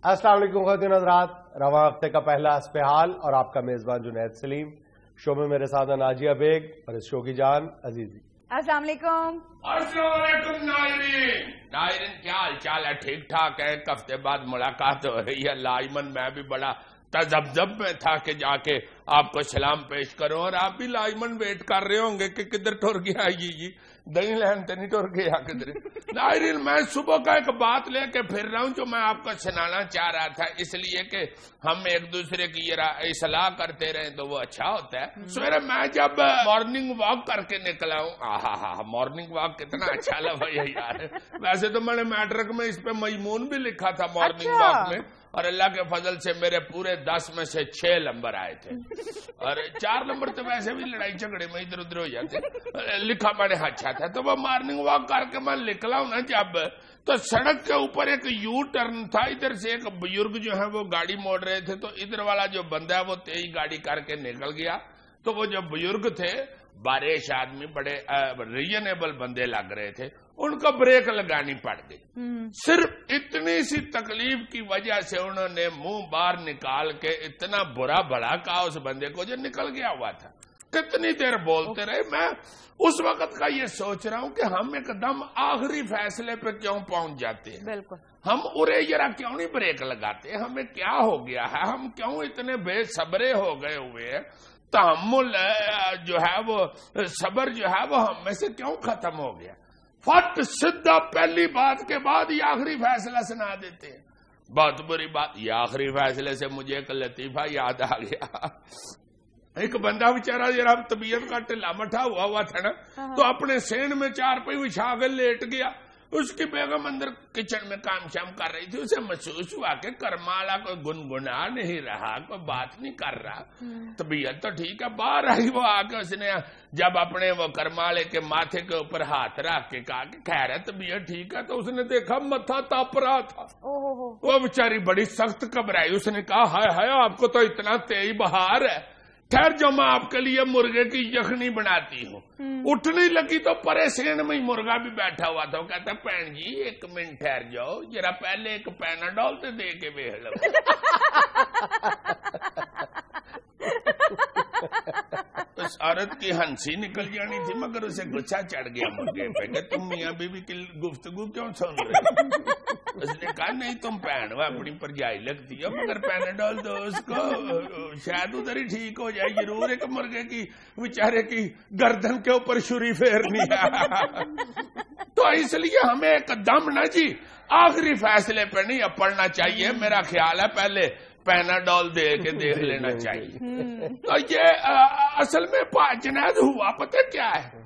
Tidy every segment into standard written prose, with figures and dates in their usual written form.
السلام علیکم خواتین حضرات، رواں ہفتے کا پہلا حسب حال اور آپ کا میزبان جنید سلیم. شو میں میرے ساتھ ناجیہ بیگ اور اس شو کی جان عزیزی. السلام علیکم. السلام علیکم ناظرین کیا حال چال ہے؟ ٹھیک ٹھاک ہے. ایک ہفتے بعد ملاقات ہو رہی ہے. لائمن میں بھی بڑا تذبذب میں تھا کہ جا کے آپ کو سلام پیش کروں، اور آپ بھی لائمن ویٹ کر رہے ہوں گے کہ کدھر ٹر گیا جی دہی لہن تو نہیں ٹر گیا کدھر. ناظرین میں صبح کا ایک بات لے کے پھر رہا ہوں جو میں آپ کو سنانا چاہ رہا تھا، اس لیے کہ ہم ایک دوسرے کی اصلاح کرتے رہیں تو وہ اچھا ہوتا ہے. سویرے میں جب مارننگ واک کر کے نکلا ہوں، مارننگ واک کتنا اچھا لگا یار. ویسے تو میں نے میٹرک میں اس پہ میمون بھی لکھا تھا مارننگ واک میں، اور اللہ کے فضل سے میرے پورے 10 میں سے 6 نمبر آئے تھے، اور 4 نمبر تو ویسے بھی لڑائی جھگڑے میں ادھر ادھر ہو جاتے. لکھا میں نے اچھا تھا. تو وہ مارننگ واک کر کے میں نکلا ہوں نا جب، تو سڑک کے اوپر ایک یو ٹرن تھا. ادھر سے ایک بزرگ جو ہے وہ گاڑی موڑ رہے تھے، تو ادھر والا جو بندہ ہے وہ تیز گاڑی کر کے نکل گیا. تو وہ جو بزرگ تھے باریش آدمی، بڑے ریزنیبل بندے لگ رہے تھے، ان کو بریک لگانی پڑ گئی. صرف اتنی سی تکلیف کی وجہ سے انہوں نے منہ باہر نکال کے اتنا برا بڑا کہا اس بندے کو جو نکل گیا ہوا تھا. کتنی دیر بولتے رہے. میں اس وقت کا یہ سوچ رہا ہوں کہ ہم ایک دم آخری فیصلے پہ کیوں پہنچ جاتے ہیں. بالکل. ہم ارے ذرا کیوں نہیں بریک لگاتے؟ ہمیں کیا ہو گیا ہے؟ ہم کیوں اتنے بے صبرے ہو گئے ہوئے ہیں؟ تحمل جو ہے وہ، صبر جو ہے وہ ہم میں سے کیوں ختم ہو گیا؟ فٹ سدھا پہلی بات کے بعد یہ آخری فیصلہ سنا دیتے ہیں. بہت بری بات. یہ آخری فیصلے سے مجھے ایک لطیفہ یاد آ گیا. ایک بندہ بیچارہ ذرا طبیعت کا ٹھلا مٹھا ہوا تھا نا، تو اپنے سین میں 4 پائی بچھا کے لیٹ گیا. اس کی بیگم اندر کچن میں کام شام کر رہی تھی. اسے محسوس ہوا کہ کرمالا کوئی گنگنا نہیں رہا، کوئی بات نہیں کر رہا. طبیعت تو ٹھیک ہے. باہر آئی وہ آ کے اس نے جب اپنے وہ کرمالے کے ماتھے کے اوپر ہاتھ رکھ کے کہا کہ خیر ہے طبیعت ٹھیک ہے، تو اس نے دیکھا متھا تپ رہا تھا. وہ بیچاری بڑی سخت گھبرائی. اس نے کہا ہائے ہائے آپ کو تو اتنا تیز بہار ہے، ٹھہر جو میں آپ کے لیے مرغے کی یخنی بناتی ہوں. اٹھنے لگی تو پریشان میں مرغا بھی بیٹھا ہوا تھا. وہ کہتا بہن جی 1 منٹ ٹھہر جاؤ ذرا، پہلے ایک پیناڈول تو دے کے بیٹھ لو. اس عورت کی ہنسی نکل جانی تھی، مگر اسے غصہ چڑھ گیا مرغے پہ کہ تم میاں بیوی کی گفتگو کیوں سن رہے؟ اس نے کہا نہیں تم پہن وہ اپنی پرجائی لگتی ہے، مگر پیناڈول دو اس کو، شاید ادھر ہی ٹھیک ہو جائے. ضرور ایک مرغے کی بیچارے کی گردن کے اوپر چھری پھیرنی ہے. تو اس لیے ہمیں ایک دم نہ جی آخری فیصلے پہ نہیں پڑنا چاہیے. میرا خیال ہے پہلے پیناڈول دے کے دیکھ لینا چاہیے. تو یہ اصل میں جنید ہوا پتہ کیا ہے؟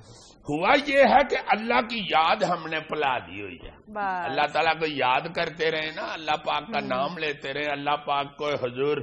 ہوا یہ ہے کہ اللہ کی یاد ہم نے پلا دی ہوئی ہے. اللہ تعالیٰ کو یاد کرتے رہے نا، اللہ پاک کا نام لیتے رہے، اللہ پاک کو حضور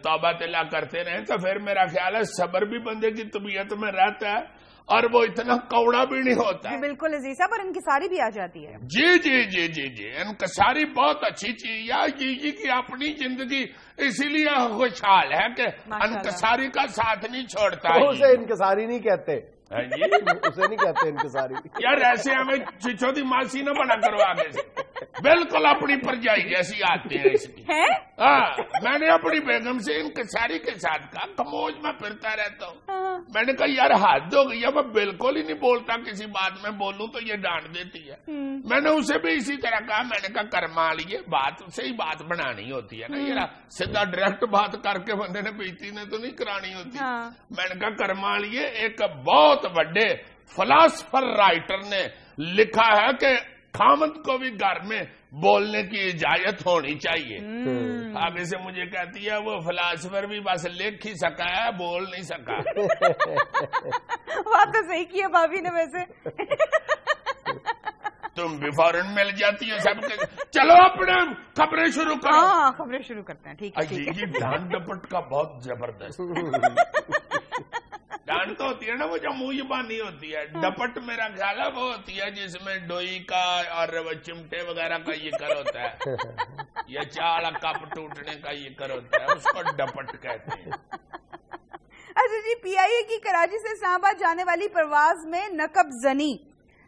توبہ طلع کرتے رہے، تو پھر میرا خیال ہے صبر بھی بندے کی طبیعت میں رہتا ہے، اور وہ اتنا کوڑا بھی نہیں ہوتا. بالکل عزیز صاحب. اور انکساری بھی آ جاتی ہے. جی جی جی جی جی انکساری بہت اچھی چیز. یا جی کی اپنی زندگی اسی لیے خوشحال ہے کہ انکساری کا ساتھ نہیں چھوڑتا. اسے انکساری نہیں کہتے جی اسے نہیں کہتے انکساری. یار ایسے ہمیں چھوٹی ماسی نہ بنا کرو آگے سے. بالکل اپنی پرجائی جیسی آتی ہے اس کی. میں نے اپنی بیگم سے انکساری کے ساتھ کہا، کموج میں پھرتا رہتا ہوں. میں نے کہا یار حد ہو گئی ہے، میں بالکل ہی نہیں بولتا، کسی بات میں بولوں تو یہ ڈانٹ دیتی ہے. میں نے اسے بھی اسی طرح کہا. میں نے کہا کرما لیے بات سے ہی بات بنانی ہوتی ہے نا، یہ سیدھا ڈائریکٹ بات کر کے بندے نے بیٹی نے تو نہیں کرانی ہوتی. میں نے کہا کرما لیے. ایک بہت بڑے فلاسفر رائٹر نے لکھا ہے کہ خامند کو بھی گھر میں بولنے کی اجازت ہونی چاہیے. آگے سے مجھے کہتی ہے وہ فلاسفر بھی بس لکھ ہی سکا ہے، بول نہیں سکا. بات تو صحیح کی ہے بھابھی نے. ویسے تم بھی فوراً مل جاتی ہو سب کے. چلو اپنے خبریں شروع کرو. ہاں خبریں شروع کرتے ہیں. ٹھیک ہے. یہ ڈانٹ ڈپٹ کا بہت زبردست. ڈانٹ تو ہوتی ہے نا وہ جو منہ زبانی ہوتی ہے. ڈپٹ میرا خیال ہے وہ ہوتی ہے جس میں ڈوئی کا اور وہ چمٹے وغیرہ کا ذکر ہوتا ہے، یا چاڑا کپ ٹوٹنے کا ذکر ہوتا ہے، اس کو ڈپٹ کہتے ہیں. اچھا جی. پی آئی اے کی کراچی سے اسلام آباد جانے والی پرواز میں نقب زنی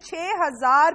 6,000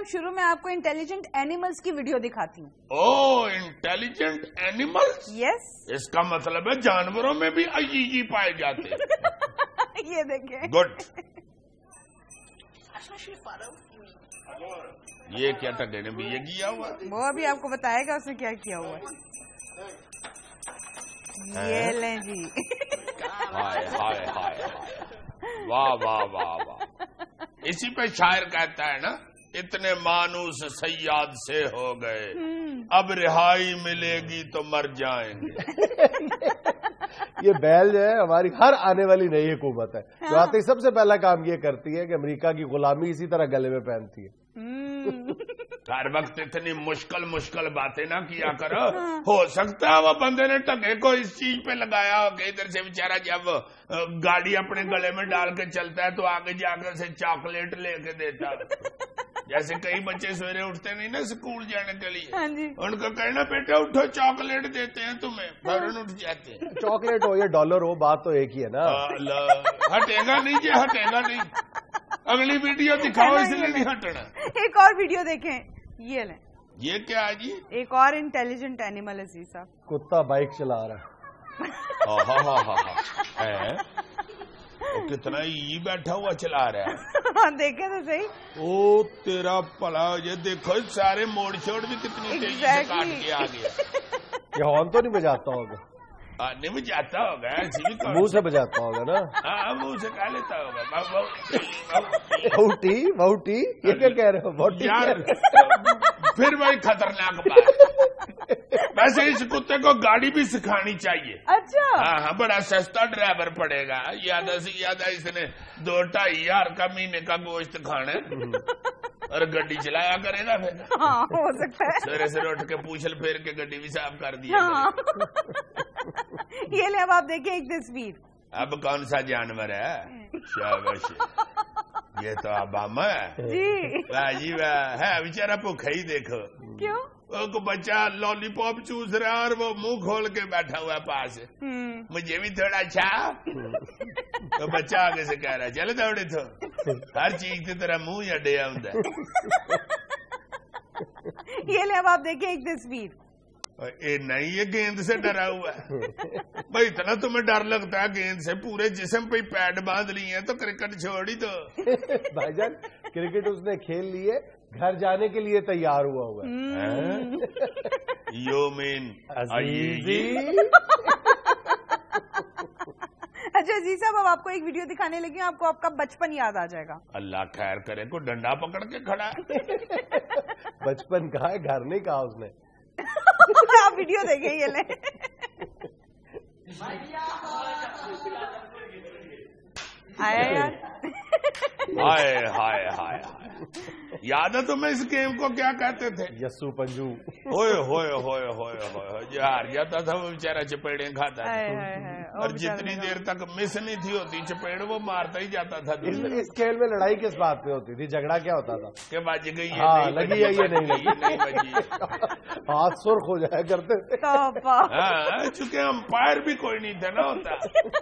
صاحب شروع میں آپ کو انٹیلیجنٹ اینیملز کی ویڈیو دکھاتی ہوں. Intelligent animals. یس. اس کا مطلب ہے جانوروں میں بھی عجیبی پائے جاتے ہیں. یہ دیکھیں. گڈ. یہ کیا تھا کہنے بھی یہ کیا ہوا؟ وہ ابھی آپ کو بتائے گا اس نے کیا کیا ہوا ہے. یہ لیں جی. ہائے ہائے ہائے. واہ واہ واہ واہ. اسی پہ شاعر کہتا ہے نا، اتنے مانوس سیاد سے ہو گئے، اب رہائی ملے گی تو مر جائیں گے. یہ بیل جو ہے ہماری ہر آنے والی نئی حکومت ہے جو آتے ہی سب سے پہلا کام یہ کرتی ہے کہ امریکہ کی غلامی اسی طرح گلے میں پہنتی ہے. ہر وقت اتنی مشکل باتیں نہ کیا کرو. ہو سکتا ہے وہ بندے نے ٹکے کو اس چیز پہ لگایا ہو کہ ادھر سے بیچارہ جب گاڑی اپنے گلے میں ڈال کے چلتا ہے تو آگے جا کر سے چاکلیٹ لے کے دیتا. جیسے کئی بچے سویرے اٹھتے نہیں نا اسکول جانے کے لیے، ان کو کہنا بیٹا اٹھو چاکلیٹ دیتے ہیں تمہیں، فوراً اٹھ جاتے ہیں. چاکلیٹ ہو یا ڈالر ہو بات تو ایک ہی ہے نا. ہٹے گا نہیں جی، ہٹے گا نہیں. اگلی ویڈیو دکھاؤ اس لیے نہیں ہٹنا. ایک اور ویڈیو دیکھیں. یہ لیں. یہ کیا ہے جی؟ ایک اور انٹیلیجنٹ اینیمل ہے صاحب. کتا بائک چلا رہا ہے. کتنا ہی بیٹھا ہوا چلا رہا ہے. دیکھیں تو صحیح. او تیرا پلا. یہ دیکھو سارے موڑ چھوڑ بھی کتنی تیزی سے کاٹ کے آ گیا. یہ ہارن تو نہیں بجاتا ہوگا؟ نہیں بجاتا ہوگا، منہ سے بجاتا ہوگا نا. ہاں منہ سے کہہ لیتا ہوگا. بہوٹی بہوٹی یہ کیا کہہ رہے ہو؟ یار پھر وہی خطرناک بات. ویسے اس کتے کو گاڑی بھی سکھانی چاہیے. اچھا. ہاں بڑا سستا ڈرائیور پڑے گا. یادہ سے یادہ اس نے 2-2.5 کا مہینے کا گوشت کھانا اور گڈی چلایا کرے گا. پھر ہو سکتا ہے سویرے سے اٹھ کے پوچھل پھیر کے گڈی بھی صاف کر دیا. یہ لے اب آپ دیکھیں ایک تصویر. اب کون سا جانور ہے؟ شاباش. یہ تو اباما ہے جی. واہ جی واہ. ہے بیچارہ بھوکا ہی. دیکھو کیوں وہ بچہ لالی پاپ چوس رہا اور وہ منہ کھول کے بیٹھا ہوا ہے پاس. مجھے بھی تھوڑا اچھا. تو بچہ آگے سے کہہ رہا ہے چلے دوڑے تو ہر چیز کی طرح منہ یا ڈیا ہوں. یہ لے اب آپ دیکھیں ایک تصویر. نہیں یہ گیند سے ڈرا ہوا ہے بھائی. اتنا تمہیں ڈر لگتا ہے گیند سے؟ پورے جسم پہ پیڈ باندھ لی ہیں تو کرکٹ چھوڑ ہی دو. بھائی جان کرکٹ اس نے کھیل لیے، گھر جانے کے لیے تیار ہوا ہوا ہے. You mean Azizi. اچھا عزیز صاحب اب آپ کو ایک ویڈیو دکھانے لگی، آپ کو آپ کا بچپن یاد آ جائے گا. اللہ خیر کرے. کو ڈنڈا پکڑ کے کھڑا ہے. بچپن کہا ہے، گھر نہیں کہا اس نے. آپ ویڈیو دیکھیں. یہ لیں. آیا یار. ہائے ہائے ہائے ہائے. یاد ہے تمہیں اس گیم کو کیا کہتے تھے؟ یسو پنجو. ہوئے ہوئے ہوئے ہوئے ہوئے. جو ہار جاتا تھا وہ بیچارہ چپیڑیں کھاتا تھا اور جتنی دیر تک مس نہیں تھی ہوتی چپیڑ وہ مارتا ہی جاتا تھا. اس کھیل میں لڑائی کس بات پہ ہوتی تھی؟ جھگڑا کیا ہوتا تھا کہ بج گئی لگی ہے یہ نہیں لگی. ہاتھ سرخ ہو جایا کرتے تھے. ہاں چونکہ امپائر بھی کوئی نہیں تھا نا ہوتا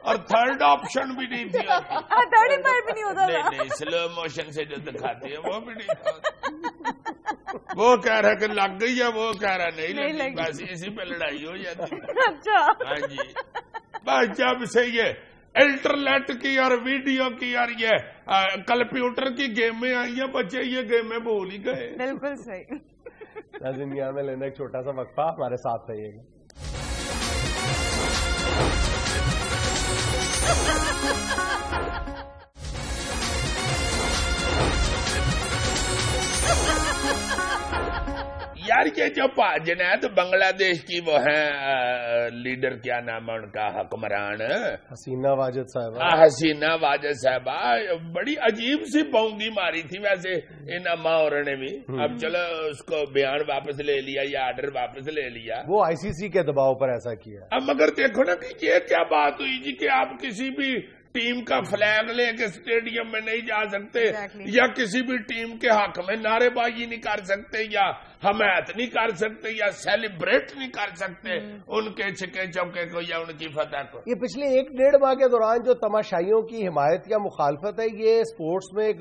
اور تھرڈ آپشن بھی نہیں تھی. تھرڈ امپائر بھی نہیں ہوتا. نہیں سلو موشن سے جو دکھاتی ہے وہ بھی نہیں. وہ کہہ رہا کہ لگ گئی ہے، وہ کہہ رہا نہیں لگی. بس اسی پہ لڑائی ہو جاتی. اچھا. ہاں جی. بس جب سے یہ انٹرنیٹ کی اور ویڈیو کی اور یہ کمپیوٹر کی گیمیں آئی ہیں بچے یہ گیمیں بھول ہی گئے. بالکل صحیح. ناظرین یہاں میں لینا ایک چھوٹا سا وقفہ، ہمارے ساتھ رہیے گا. یار یہ جو جنید بنگلہ دیش کی وہ ہیں لیڈر، کیا نام ہے ان کا، حکمران حسینہ واجد صاحبہ. حسینہ واجد صاحبہ بڑی عجیب سی بونگی ماری تھی ویسے ان اما اور نے بھی. اب چلو اس کو بیان واپس لے لیا یا آرڈر واپس لے لیا. وہ آئی سی سی کے دباؤ پر ایسا کیا. اب مگر دیکھو نا کہ یہ کیا بات ہوئی جی کہ آپ کسی بھی ٹیم کا فلیگ لے کے اسٹیڈیم میں نہیں جا سکتے یا کسی بھی ٹیم کے حق میں نعرے بازی نہیں کر سکتے یا حمایت نہیں کر سکتے یا سیلیبریٹ نہیں کر سکتے ان کے چھکے چوکے کو یا ان کی فتح کو. یہ پچھلے 1-1.5 ماہ کے دوران جو تماشائیوں کی حمایت یا مخالفت ہے یہ اسپورٹس میں ایک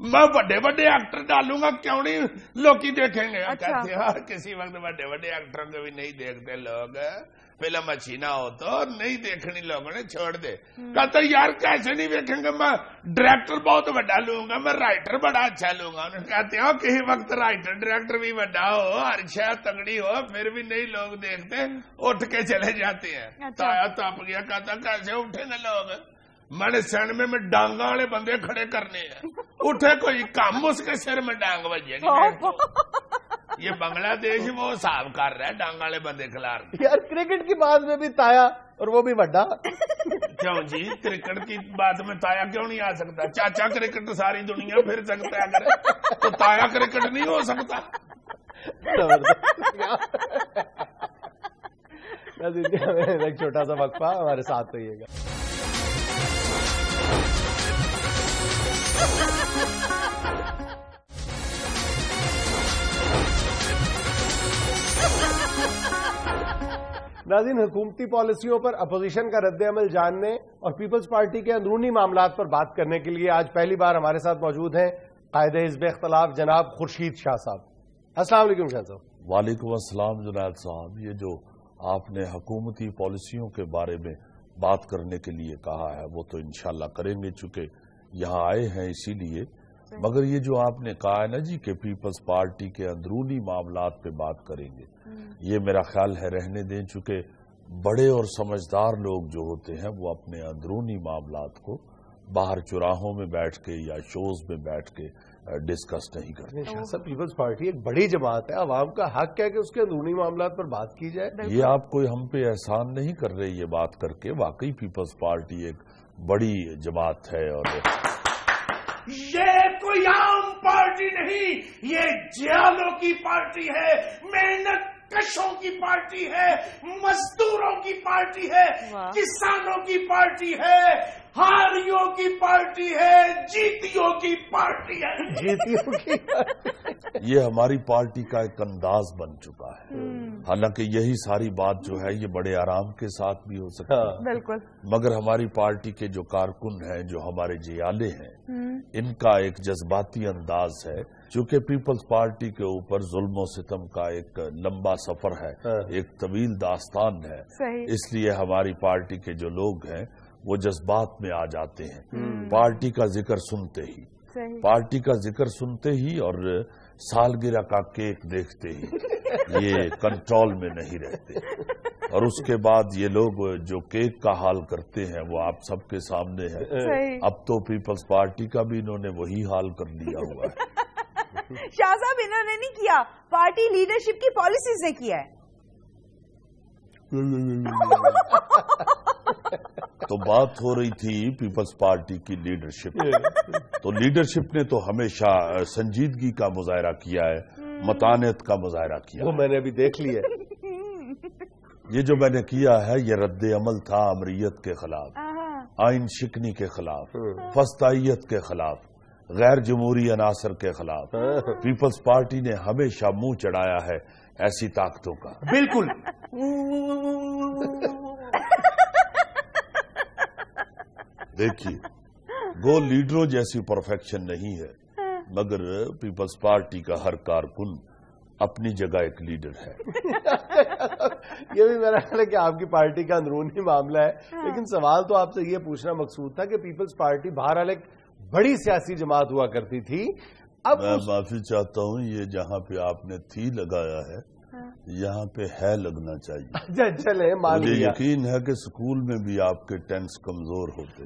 میں بڑے بڑے ایکٹر ڈالوں گا، کیوں نہیں لوکی دیکھیں گے؟ کہتے ہیں کسی وقت بڑے بڑے ایکٹروں کو بھی نہیں دیکھتے لوگ، فلم اچھی نہ ہو تو نہیں دیکھنی، لوگوں نے چھوڑ دے۔ کہتا یار کیسے نہیں دیکھیں گے، میں ڈائریکٹر بہت بڑا لوں گا، میں رائٹر بڑا اچھا لوں گا۔ کہتے ہیں کسی وقت رائٹر ڈائریکٹر بھی بڑا ہو، ہر شے تگڑی ہو، پھر بھی نہیں لوگ دیکھتے، اٹھ کے چلے جاتے ہیں۔ تایا تپ گیا، کہتا کیسے اٹھیں گے لوگ؟ میں نے سینمے میں ڈانگا والے بندے کھڑے کرنے ہیں، اٹھے کوئی کام اس کے سر میں ڈانگ بجے گی۔ یہ بنگلہ دیش وہ صاف کر رہا ہے ڈانگ والے بندے کھلار۔ یار کرکٹ کی بات میں بھی تایا اور وہ بھی بڑا، کیوں جی کرکٹ کی بات میں تایا کیوں نہیں آ سکتا؟ چاچا کرکٹ ساری دنیا پھر سکتا ہے اگر تو تایا کرکٹ نہیں ہو سکتا؟ ایک چھوٹا سا وقفہ، ہمارے ساتھ رہیے گا۔ ناظرین، حکومتی پالیسیوں پر اپوزیشن کا رد عمل جاننے اور پیپلز پارٹی کے اندرونی معاملات پر بات کرنے کے لیے آج پہلی بار ہمارے ساتھ موجود ہیں قائد حزب اختلاف جناب خورشید شاہ صاحب۔ السلام علیکم شاہ صاحب۔ وعلیکم السلام جناب صاحب۔ یہ جو آپ نے حکومتی پالیسیوں کے بارے میں بات کرنے کے لیے کہا ہے وہ تو انشاءاللہ کریں گے، چونکہ یہاں آئے ہیں اسی لیے، مگر یہ جو آپ نے کہا ہے نا جی کہ پیپلز پارٹی کے اندرونی معاملات پہ بات کریں گے، یہ میرا خیال ہے رہنے دیں، چونکہ بڑے اور سمجھدار لوگ جو ہوتے ہیں وہ اپنے اندرونی معاملات کو باہر چوراہوں میں بیٹھ کے یا شوز میں بیٹھ کے ڈسکس نہیں کرتے۔ شاہ صاحب، پیپلز پارٹی ایک بڑی جماعت ہے، عوام کا حق ہے کہ اس کے اندرونی معاملات پر بات کی جائے۔ یہ آپ کوئی ہم پہ احسان نہیں کر رہے یہ بات کر کے، واقعی پیپلز پارٹی ایک بڑی جماعت ہے، اور یہ کوئی عام پارٹی نہیں، یہ جیالوں کی پارٹی ہے، محنت کشوں کی پارٹی ہے، مزدوروں کی پارٹی ہے، کسانوں کی پارٹی ہے، ہاریوں کی پارٹی ہے، جیتیوں کی پارٹی ہے۔ جیتیوں کی یہ ہماری پارٹی کا ایک انداز بن چکا ہے، حالانکہ یہی ساری بات جو ہے یہ بڑے آرام کے ساتھ بھی ہو سکتی ہے، بالکل، مگر ہماری پارٹی کے جو کارکن ہیں، جو ہمارے جیالے ہیں، ان کا ایک جذباتی انداز ہے، چونکہ پیپلز پارٹی کے اوپر ظلم و ستم کا ایک لمبا سفر ہے، ایک طویل داستان ہے، اس لیے ہماری پارٹی کے جو لوگ ہیں وہ جذبات میں آ جاتے ہیں پارٹی کا ذکر سنتے ہی اور سالگرہ کا کیک دیکھتے ہی یہ کنٹرول میں نہیں رہتے، اور اس کے بعد یہ لوگ جو کیک کا حال کرتے ہیں وہ آپ سب کے سامنے ہے۔ اب تو پیپلز پارٹی کا بھی انہوں نے وہی حال کر لیا ہوا ہے۔ شاہ صاحب، انہوں نے نہیں کیا، پارٹی لیڈرشپ کی پالیسیز نے کیا ہے۔ تو بات ہو رہی تھی پیپلز پارٹی کی لیڈرشپ، تو لیڈرشپ نے تو ہمیشہ سنجیدگی کا مظاہرہ کیا ہے، متانت کا مظاہرہ کیا، وہ میں نے ابھی دیکھ لیا۔ یہ جو میں نے کیا ہے یہ رد عمل تھا امریت کے خلاف، آئین شکنی کے خلاف، فسطائیت کے خلاف، غیر جمہوری عناصر کے خلاف۔ پیپلز پارٹی نے ہمیشہ منہ چڑھایا ہے ایسی طاقتوں کا۔ بالکل، دیکھیے گو لیڈروں جیسی پرفیکشن نہیں ہے، مگر پیپلز پارٹی کا ہر کارکن اپنی جگہ ایک لیڈر ہے۔ یہ بھی میرا خیال ہے کہ آپ کی پارٹی کا اندرونی معاملہ ہے، لیکن سوال تو آپ سے یہ پوچھنا مقصود تھا کہ پیپلز پارٹی بہرحال ایک بڑی سیاسی جماعت ہوا کرتی تھی، اب میں معافی چاہتا ہوں، یہ جہاں پہ آپ نے تھی لگایا ہے یہاں پہ ہے لگنا چاہیے۔ چلے مان مجھے لیا، یقین ہے کہ اسکول میں بھی آپ کے ٹینس کمزور ہوتے۔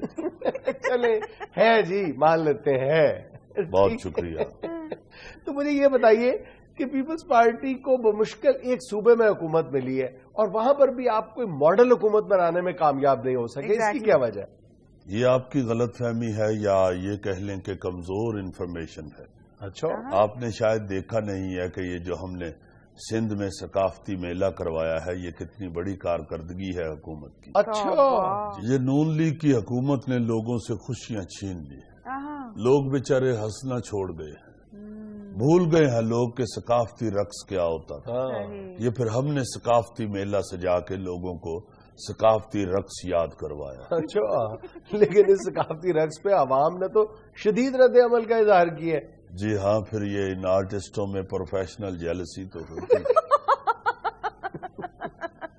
چلے ہے جی، مان لیتے ہیں، بہت شکریہ۔ تو مجھے یہ بتائیے کہ پیپلز پارٹی کو بمشکل ایک صوبے میں حکومت ملی ہے اور وہاں پر بھی آپ کوئی ماڈل حکومت بنانے میں کامیاب نہیں ہو سکے، اس کی کیا وجہ ہے؟ یہ آپ کی غلط فہمی ہے یا یہ کہہ لیں کہ کمزور انفارمیشن ہے۔ اچھا، آپ نے شاید دیکھا نہیں ہے کہ یہ جو ہم نے سندھ میں ثقافتی میلہ کروایا ہے یہ کتنی بڑی کارکردگی ہے حکومت کی۔ اچھا، یہ نون لیگ کی حکومت نے لوگوں سے خوشیاں چھین لی، لوگ بیچارے ہنسنا چھوڑ گئے، بھول گئے ہیں لوگ کہ ثقافتی رقص کیا ہوتا تھا۔ یہ پھر ہم نے ثقافتی میلہ سجا کے لوگوں کو ثقافتی رقص یاد کروایا. اچھا، لیکن اس ثقافتی رقص پہ عوام نے تو شدید رد عمل کا اظہار کیا ہے. جی ہاں، پھر یہ ان آرٹسٹوں میں پروفیشنل جیلسی تو ہوتی ہے.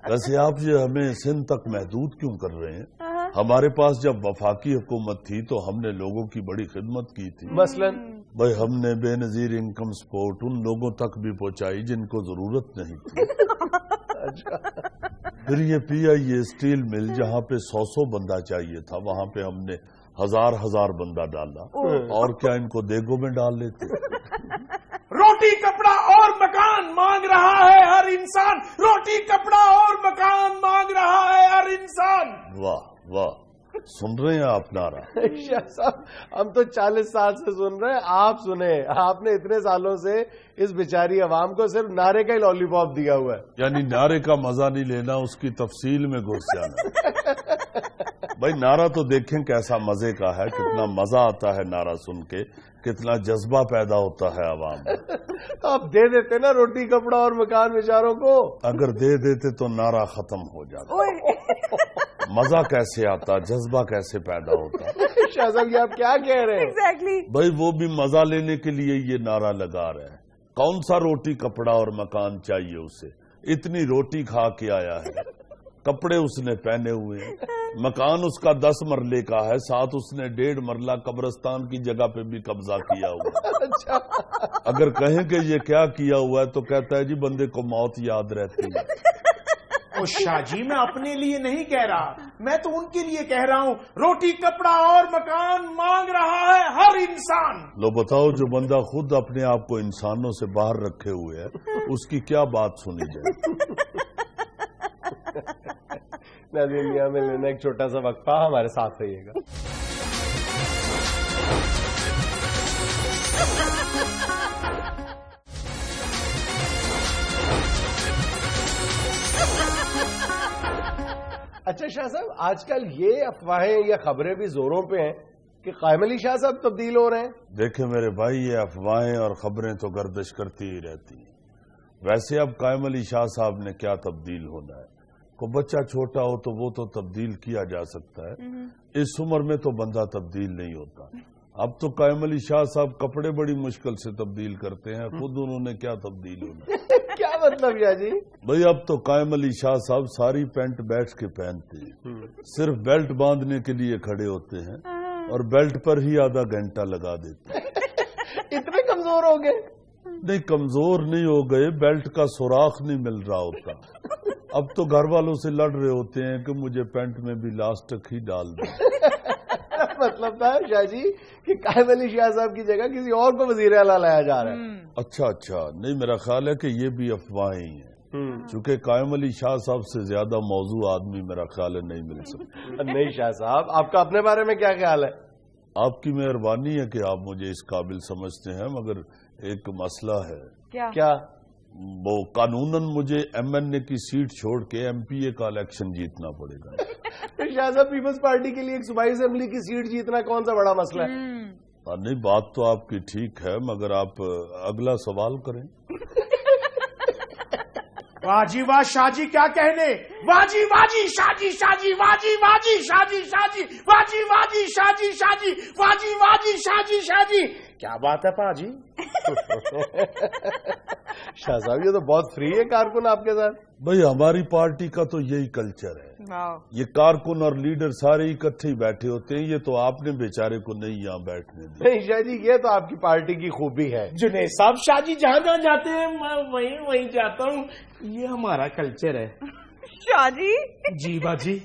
ویسے آپ یہ ہمیں سندھ تک محدود کیوں کر رہے ہیں؟ ہمارے پاس جب وفاقی حکومت تھی تو ہم نے لوگوں کی بڑی خدمت کی تھی. مثلا بھائی ہم نے بے نظیر انکم سپورٹ ان لوگوں تک بھی پہنچائی جن کو ضرورت نہیں تھی. پھر یہ پی آئی اے اسٹیل مل جہاں پہ 100 بندہ چاہیے تھا وہاں پہ ہم نے ہزار بندہ ڈالا. اور کیا ان کو دیگوں میں ڈال لیتے. روٹی کپڑا اور مکان مانگ رہا ہے ہر انسان. روٹی کپڑا اور مکان مانگ رہا ہے ہر انسان. واہ واہ، سن رہے ہیں آپ نعرہ؟ شاہ صاحب ہم تو 40 سال سے سن رہے ہیں، آپ سنیں. آپ نے اتنے سالوں سے اس بیچاری عوام کو صرف نعرے کا ہی لالی پاپ دیا ہوا ہے. یعنی نعرے کا مزہ نہیں لینا، اس کی تفصیل میں گھس جانا. بھائی نعرہ تو دیکھیں کیسا مزے کا ہے، کتنا مزہ آتا ہے نعرہ سن کے، کتنا جذبہ پیدا ہوتا ہے عوام میں. آپ دے دیتے نا روٹی کپڑا اور مکان بیچاروں کو. اگر دے دیتے تو نعرہ ختم ہو جاتا. مزہ کیسے آتا، جذبہ کیسے پیدا ہوتا. شاہ صاحب یہ آپ کیا کہہ رہے ہیں؟ ایگزیکٹلی. بھائی وہ بھی مزہ لینے کے لیے یہ نعرہ لگا رہے ہیں. کون سا روٹی کپڑا اور مکان چاہیے اسے؟ اتنی روٹی کھا کے آیا ہے، کپڑے اس نے پہنے ہوئے ہیں، مکان اس کا 10 مرلے کا ہے، ساتھ اس نے 1.5 مرلہ قبرستان کی جگہ پہ بھی قبضہ کیا ہوا. اگر کہیں کہ یہ کیا کیا ہوا ہے تو کہتا ہے جی بندے کو موت یاد رہتی ہے. شاہ جی میں اپنے لیے نہیں کہہ رہا، میں تو ان کے لیے کہہ رہا ہوں. روٹی کپڑا اور مکان مانگ رہا ہے ہر انسان. لو بتاؤ، جو بندہ خود اپنے آپ کو انسانوں سے باہر رکھے ہوئے ہے اس کی کیا بات سنی جائے. ناظرین یہاں میں لینا ایک چھوٹا سا وقفہ، ہمارے ساتھ رہیے گا. اچھا شاہ صاحب، آج کل یہ افواہیں یا خبریں بھی زوروں پہ ہیں کہ قائم علی شاہ صاحب تبدیل ہو رہے ہیں. دیکھیں میرے بھائی، یہ افواہیں اور خبریں تو گردش کرتی ہی رہتی ہیں. ویسے اب قائم علی شاہ صاحب نے کیا تبدیل ہونا ہے؟ کوئی بچہ چھوٹا ہو تو وہ تو تبدیل کیا جا سکتا ہے، اس عمر میں تو بندہ تبدیل نہیں ہوتا. اب تو قائم علی شاہ صاحب کپڑے بڑی مشکل سے تبدیل کرتے ہیں، خود انہوں نے کیا تبدیل ہونا. کیا مطلب یا جی؟ بھئی اب تو قائم علی شاہ صاحب ساری پینٹ بیٹھ کے پہنتے ہیں، صرف بیلٹ باندھنے کے لیے کھڑے ہوتے ہیں اور بیلٹ پر ہی آدھا گھنٹہ لگا دیتے ہیں. اتنے کمزور ہو گئے؟ نہیں کمزور نہیں ہو گئے، بیلٹ کا سوراخ نہیں مل رہا ہوتا. اب تو گھر والوں سے لڑ رہے ہوتے ہیں کہ مجھے پینٹ میں بھی لاسٹک ہی ڈال دیں. مطلب تھا شاہ جی کہ قائم علی شاہ صاحب کی جگہ کسی اور کو وزیر اعلیٰ لایا جا رہا ہے. اچھا نہیں، میرا خیال ہے کہ یہ بھی افواہیں ہی ہیں، چونکہ قائم علی شاہ صاحب سے زیادہ موضوع آدمی میرا خیال ہے نہیں مل سکتا. نہیں شاہ صاحب، آپ کا اپنے بارے میں کیا خیال ہے؟ آپ کی مہربانی ہے کہ آپ مجھے اس قابل سمجھتے ہیں، مگر ایک مسئلہ ہے. کیا؟ وہ قانوناً مجھے ایم این اے کی سیٹ چھوڑ کے ایم پی اے کا الیکشن جیتنا پڑے گا. شاہ صاحب پیپلز پارٹی کے لیے ایک صوبائی اسمبلی کی سیٹ جیتنا کون سا بڑا مسئلہ ہے؟ نہیں بات تو آپ کی ٹھیک ہے، مگر آپ اگلا سوال کریں. واہ جی واہ شاہ جی کیا کہنے. واہ جی شاہ جی شاہ جی، واہ جی شاہ جی شاہ جی، واہ جی شاہ جی شاہ جی، واہ جی شاہ جی شاہ جی. کیا بات ہے پا جی. شاہ صاحب یہ تو بہت فری ہے کارکن آپ کے ساتھ. بھئی ہماری پارٹی کا تو یہی کلچر ہے، یہ کارکن اور لیڈر سارے اکٹھے ہی بیٹھے ہوتے ہیں. یہ تو آپ نے بیچارے کو نہیں یہاں بیٹھنے دیا. نہیں شاہ جی، یہ تو آپ کی پارٹی کی خوبی ہے. جنید صاحب شاہ جی جہاں جہاں جاتے ہیں میں وہیں جاتا ہوں، یہ ہمارا کلچر ہے. شاہ جی جی با جی.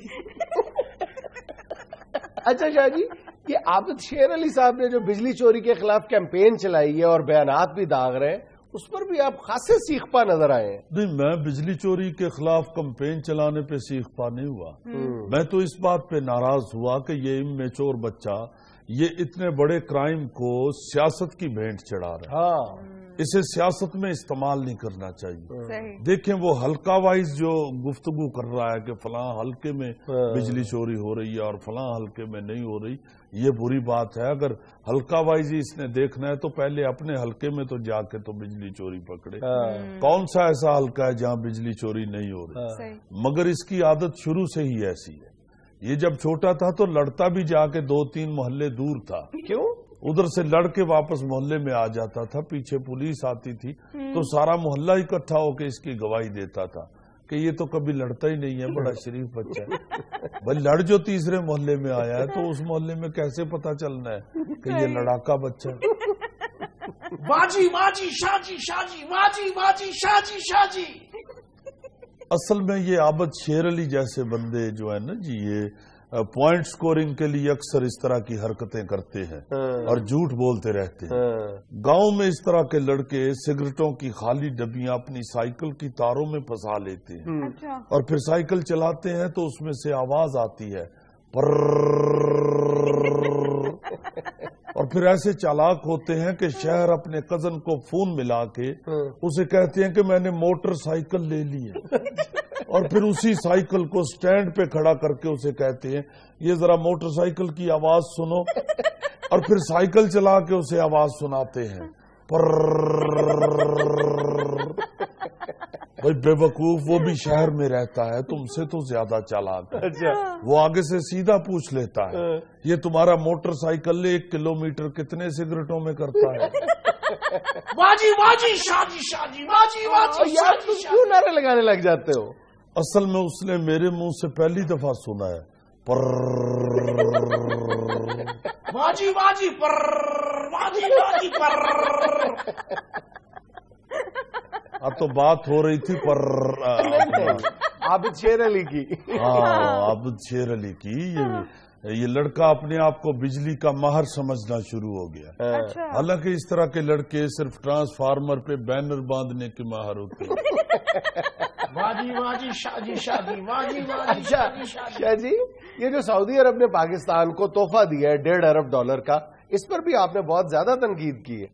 اچھا شاہ جی، یہ عابد شیر علی صاحب نے جو بجلی چوری کے خلاف کیمپین چلائی ہے اور بیانات بھی داغ رہے ہیں، اس پر بھی آپ خاصے سیخ پا نظر آئے ہیں. نہیں، میں بجلی چوری کے خلاف کمپین چلانے پہ سیخ پا نہیں ہوا. میں تو اس بات پہ ناراض ہوا کہ یہ امیچور بچہ یہ اتنے بڑے کرائم کو سیاست کی بھینٹ چڑھا رہا ہے. اسے سیاست میں استعمال نہیں کرنا چاہیے. صحیح. دیکھیں وہ حلقہ وائز جو گفتگو کر رہا ہے کہ فلاں حلقے میں بجلی چوری ہو رہی ہے اور فلاں حلقے میں نہیں ہو رہی، یہ بری بات ہے. اگر حلقہ وائز ہی اس نے دیکھنا ہے تو پہلے اپنے حلقے میں تو جا کے تو بجلی چوری پکڑے. کون سا ایسا حلقہ ہے جہاں بجلی چوری نہیں ہو رہی؟ مگر اس کی عادت شروع سے ہی ایسی ہے. یہ جب چھوٹا تھا تو لڑتا بھی جا کے 2-3 محلے دور تھا. کیوں؟ ادھر سے لڑ کے واپس محلے میں آ جاتا تھا، پیچھے پولیس آتی تھی تو سارا محلہ اکٹھا ہو کے اس کی گواہی دیتا تھا کہ یہ تو کبھی لڑتا ہی نہیں ہے، بڑا شریف بچہ ہے. بھائی لڑ جو تیسرے محلے میں آیا ہے تو اس محلے میں کیسے پتا چلنا ہے کہ یہ لڑاکا بچہ ہے؟ واجی واجی شاجی شاجی واجی واجی شاجی شاجی. اصل میں یہ عابد شیر علی جیسے بندے جو ہے نا جی، یہ پوائنٹ سکورنگ کے لیے اکثر اس طرح کی حرکتیں کرتے ہیں اور جھوٹ بولتے رہتے ہیں. گاؤں میں اس طرح کے لڑکے سگریٹوں کی خالی ڈبیاں اپنی سائیکل کی تاروں میں پھنسا لیتے ہیں اور پھر سائیکل چلاتے ہیں تو اس میں سے آواز آتی ہے اور پھر ایسے چالاک ہوتے ہیں کہ شہر اپنے کزن کو فون ملا کے اسے کہتے ہیں کہ میں نے موٹر سائیکل لے لی ہے، اور پھر اسی سائیکل کو سٹینڈ پہ کھڑا کر کے اسے کہتے ہیں یہ ذرا موٹر سائیکل کی آواز سنو، اور پھر سائیکل چلا کے اسے آواز سناتے ہیں. بھائی بے وقوف، وہ بھی شہر میں رہتا ہے، تم سے تو زیادہ چالاک ہے. وہ آگے سے سیدھا پوچھ لیتا ہے یہ تمہارا موٹر سائیکل 1 کلومیٹر کتنے سگریٹوں میں کرتا ہے؟ واجی واجی شاجی شاجی واجی واجی یار تم کیوں نعرے لگانے لگ جاتے ہو؟ اصل میں اس نے میرے منہ سے پہلی دفعہ سنا ہے واجی واجی پر واجی واجی پر. اب تو بات ہو رہی تھی عابد شیر علی کی. ہاں عابد شیر علی کی. یہ لڑکا اپنے آپ کو بجلی کا ماہر سمجھنا شروع ہو گیا. حالانکہ اس طرح کے لڑکے صرف ٹرانسفارمر پہ بینر باندھنے کے ماہر ہوتے ہیں. واجی واجی شاجی شاجی واجی واجی شاجی شاجی. شاہ جی، یہ جو سعودی عرب نے پاکستان کو تحفہ دیا ہے $1.5 ارب کا، اس پر بھی آپ نے بہت زیادہ تنقید کی ہے.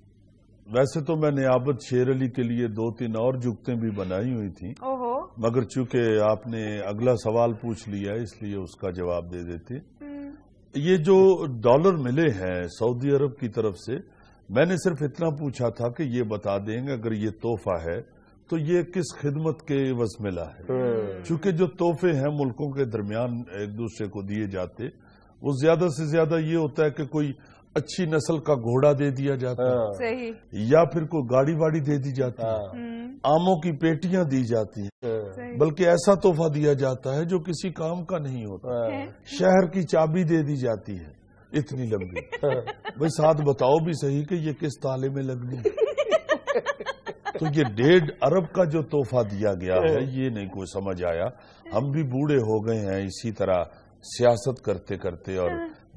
ویسے تو میں نے عابد شیر علی کے لیے 2-3 اور جگتیں بھی بنائی ہوئی تھیں، مگر چونکہ آپ نے اگلا سوال پوچھ لیا اس لیے اس کا جواب دے دیتے. یہ جو ڈالر ملے ہیں سعودی عرب کی طرف سے، میں نے صرف اتنا پوچھا تھا کہ یہ بتا دیں گے اگر یہ تحفہ ہے تو یہ کس خدمت کے عوض ملا ہے. چونکہ جو تحفے ہیں ملکوں کے درمیان ایک دوسرے کو دیے جاتے، وہ زیادہ سے زیادہ یہ ہوتا ہے کہ کوئی اچھی نسل کا گھوڑا دے دیا جاتا ہے یا پھر کوئی گاڑی واڑی دے دی جاتی ہے، آموں کی پیٹیاں دی جاتی ہیں، بلکہ ایسا تحفہ دیا جاتا ہے جو کسی کام کا نہیں ہوتا. شہر کی چابی دے دی جاتی ہے اتنی لمبی. بھائی ساتھ بتاؤ بھی صحیح کہ یہ کس تالے میں لگنی. تو یہ 1.5 ارب کا جو تحفہ دیا گیا ہے یہ نہیں کوئی سمجھ آیا. ہم بھی بوڑھے ہو گئے ہیں اسی طرح سیاست کرتے کرتے اور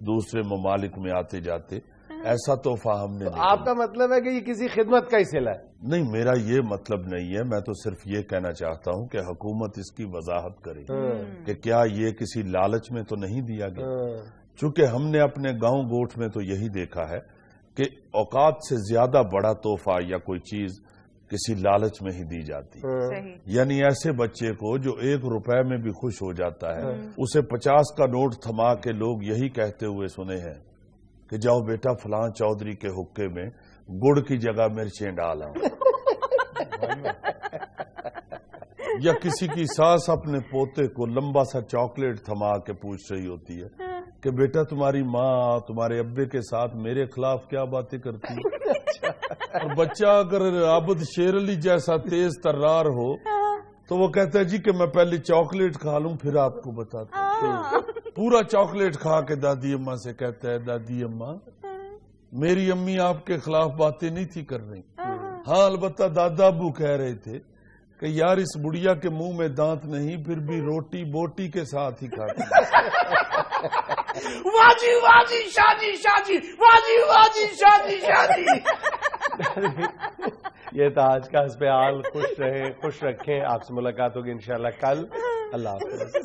دوسرے ممالک میں آتے جاتے. ایسا تحفہ ہم نے نہیں. آپ کا مطلب ہے کہ یہ کسی خدمت کا ہی صلہ ہے؟ نہیں، میرا یہ مطلب نہیں ہے. میں تو صرف یہ کہنا چاہتا ہوں کہ حکومت اس کی وضاحت کرے کہ کیا یہ کسی لالچ میں تو نہیں دیا گیا. چونکہ ہم نے اپنے گاؤں گوٹھ میں تو یہی دیکھا ہے کہ اوقات سے زیادہ بڑا تحفہ یا کوئی چیز کسی لالچ میں ہی دی جاتی. یعنی ایسے بچے کو جو 1 روپے میں بھی خوش ہو جاتا ہے، اسے 50 کا نوٹ تھما کے لوگ یہی کہتے ہوئے سنے ہیں کہ جاؤ بیٹا فلاں چودھری کے حقے میں گڑ کی جگہ مرچیں ڈالا. یا کسی کی ساس اپنے پوتے کو لمبا سا چاکلیٹ تھما کے پوچھ رہی ہوتی ہے کہ بیٹا تمہاری ماں تمہارے ابے کے ساتھ میرے خلاف کیا باتیں کرتی ہے. اور بچہ اگر عابد شیر علی جیسا تیز ترار ہو تو وہ کہتا ہے جی کہ میں پہلے چاکلیٹ کھا لوں پھر آپ کو بتاتا ہوں. پورا چاکلیٹ کھا کے دادی اماں سے کہتا ہے دادی اماں میری امی آپ کے خلاف باتیں نہیں تھی کر رہی. ہاں البتہ دادا ابو کہہ رہے تھے کہ یار اس بڑھیا کے منہ میں دانت نہیں پھر بھی روٹی بوٹی کے ساتھ ہی کھاتی. واجی واجی شاجی شاجی واجی واجی شاجی شاجی. یہ تھا آج کا حسب حال. خوش رہیں، خوش رکھیں. آپ سے ملاقات ہوگی انشاءاللہ کل. اللہ حافظ.